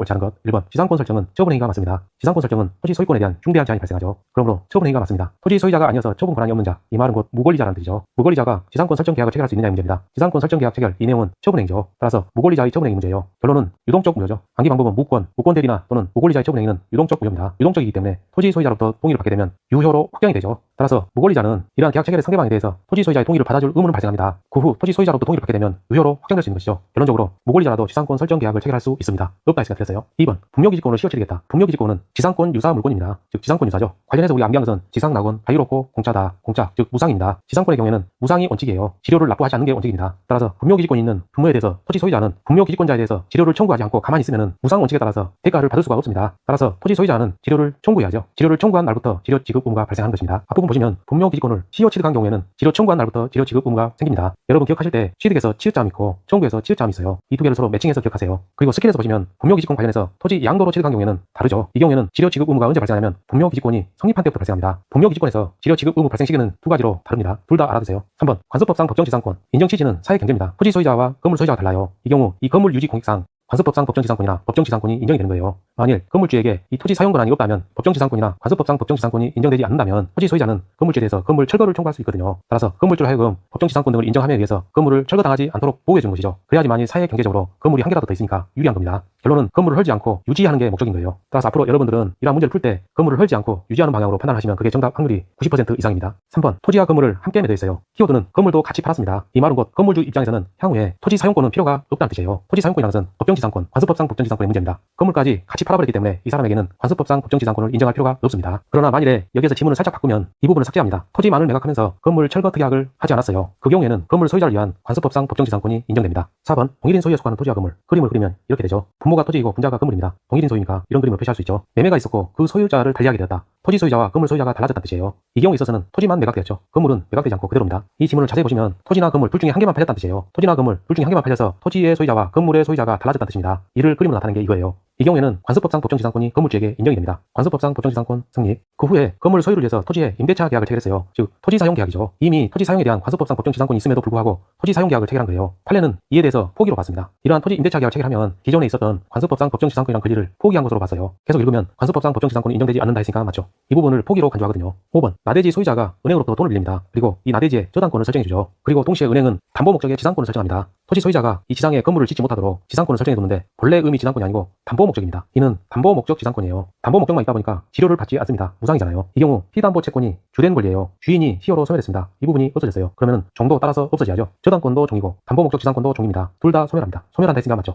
옳지 않은 것. 1번 지상권 설정은 처분행위가 맞습니다. 지상권 설정은 토지 소유권에 대한 중대한 제한이 발생하죠. 그러므로 처분행위가 맞습니다. 토지 소유자가 아니어서 처분 권한이 없는 자, 이 말은 곧 무권리자라는 뜻이죠. 무권리자가 지상권 설정 계약을 체결할 수 있느냐의 문제입니다. 지상권 설정 계약 체결, 이 내용은 처분행위죠. 따라서 무권리자의 처분행위 문제예요. 결론은 유동적 무효죠. 방기 방법은 무권 대리나 또는 무권리자의 처분행위는 유동적 무효입니다. 유동적이기 때문에 토지 소유자로부터 동의를 받게 되면 유효로 확정이 되죠. 따라서 무권리자는 이러한 계약 체결의 상대방에 대해서 토지 소유자의 동의를 받아줄 의무는 발생합니다. 그 후 토지 소유자로부터 동의를 받게 되면 유효로 확정될 수 있는 것이죠. 결론적으로 무권리자라도 지상권 설정 계약을 체결할 수 있습니다. 없다 했으니까 틀렸어요. 2번 분묘기지권을 시효치르겠다. 분묘기지권은 지상권 유사 물권입니다. 즉 지상권 유사죠. 관련해서 우리 암기한 것은 지상 낙원, 자유롭고 공짜다. 공짜, 즉 무상입니다. 지상권의 경우에는 무상이 원칙이에요. 지료를 납부하지 않는 게 원칙입니다. 따라서 분묘기지권이 있는 분모에 대해서 토지 소유자는 분묘기지권자에 대해서 지료를 청구하지 않고 가만히 있으면 무상 원칙에 따라서 대가를 받을 수가 없습니다. 따라서 토지 소유자는 지료를 청구해야죠. 지료를 청구한 날부터 지료 지급 의무가 발생하는 것입니다. 앞부분 보시면 분묘기지권을 시효 취득한 경우에는 지료 청구한 날부터 지료 지급 의무가 생깁니다. 여러분 기억하실 때 취득에서 치읓자음이 있고 청구에서 치읓자음이 있어요. 이 두 개를 서로 매칭해서 기억하세요. 그리고 스킬에서 보시면 분묘기지권 관련해서 토지 양도로 취득한 경우에는 다르죠. 이 경우에는 지료 지급 의무가 언제 발생하면 분묘기지권이 성립한 때부터 발생합니다. 분묘기지권에서 지료 지급 의무 발생 시기는 두 가지로 다릅니다. 둘 다 알아두세요. 3번 관습법상 법정지상권 인정 취지는 사회경제입니다. 토지 소유자와 건물 소유자가 달라요. 이 경우 이 건물 유지 공익상 관습법상 법정지상권이나 법정지상권이 인정이 되는 거예요. 만일 건물주에게 이 토지 사용 권한이 없다면 법정지상권이나 관습법상 법정지상권이 인정되지 않는다면 토지 소유자는 건물주에 대해서 건물 철거를 청구할 수 있거든요. 따라서 건물주로 하여금 법정지상권 등을 인정함에 의해서 건물을 철거당하지 않도록 보호해 주는 것이죠. 그래야지만이 사회경제적으로 건물이 한 개라도 더 있으니까 유리한 겁니다. 결론은 건물을 헐지 않고 유지하는 게 목적인 거예요. 따라서 앞으로 여러분들은 이러한 문제를 풀 때 건물을 헐지 않고 유지하는 방향으로 판단하시면 그게 정답 확률이 90% 이상입니다. 3번 토지와 건물을 함께 맺어 있어요. 키워드는 건물도 같이 팔았습니다. 이 말은 곧 건물주 입장에서는 향후에 토지 사용권은 필요가 없다는 뜻이에요. 토지 사용권이라는 것은 법정지상권, 관습법상 법정지상권의 문제입니다. 건물까지 같이 팔아버렸기 때문에 이 사람에게는 관습법상 법정지상권을 인정할 필요가 없습니다. 그러나 만일에 여기에서 지문을 살짝 바꾸면 이 부분을 삭제합니다. 토지만을 매각하면서 건물 철거 특약을 하지 않았어요. 그 경우에는 건물 소유자를 위한 관습법상 법정지상권이 인정됩니다. 4번 동일인 소유에 속하는 토지와 건물 그림을 그리면 이렇게 되죠. 분모가 토지이고 분자가 건물입니다. 동일인 소유니까 이런 그림을 표시할 수 있죠. 매매가 있었고 그 소유자를 달리하게 되었다. 토지 소유자와 건물 소유자가 달라졌다는 뜻이에요. 이 경우에 있어서는 토지만 매각되었죠. 건물은 매각되지 않고 그대로입니다. 이 지문을 자세히 보시면 토지나 건물 둘 중에 한 개만 팔렸다는 뜻이에요. 토지나 건물 둘 중에 한 개만 팔려서 토지의 소유자와 건물의 소유자가 달라졌다는 뜻입니다. 이를 그림으로 나타낸 게 이거예요. 이 경우에는 관습법상 법정지상권이 건물주에게 인정이 됩니다. 관습법상 법정지상권 성립. 그 후에 건물 소유를 위해서 토지에 임대차 계약을 체결했어요. 즉 토지 사용 계약이죠. 이미 토지 사용에 대한 관습법상 법정지상권이 있음에도 불구하고 토지 사용 계약을 체결한 거예요. 판례는 이에 대해서 포기로 봤습니다. 이러한 토지 임대차 계약을 체결하면 기존에 있었던 관습법상 법정지상권이란 권리를 포기한 것으로 봤어요. 계속 읽으면 관습법상 법정지상권이 인정되지 않는다 했으니까 맞죠. 이 부분을 포기로 간주하거든요. 5번 나대지 소유자가 은행으로부터 돈을 빌립니다. 그리고 이 나대지의 저당권을 설정해주죠. 그리고 동시에 은행은 담보 목적의 지상권을 설정합니다. 토지 소유자가 이 지상에 건물을 짓지 못하도록 지상권을 설정해두는데 본래 의미 지상권이 아니고 담보 목적입니다. 이는 담보 목적 지상권이에요. 담보 목적만 있다 보니까 지료를 받지 않습니다. 무상이잖아요. 이 경우 피담보 채권이 주된 권리예요. 주인이 희요로 소멸했습니다. 이 부분이 없어졌어요. 그러면 종도 따라서 없어져야죠. 저당권도 종이고 담보 목적 지상권도 종입니다. 둘 다 소멸합니다. 소멸한다 했으니까 맞죠.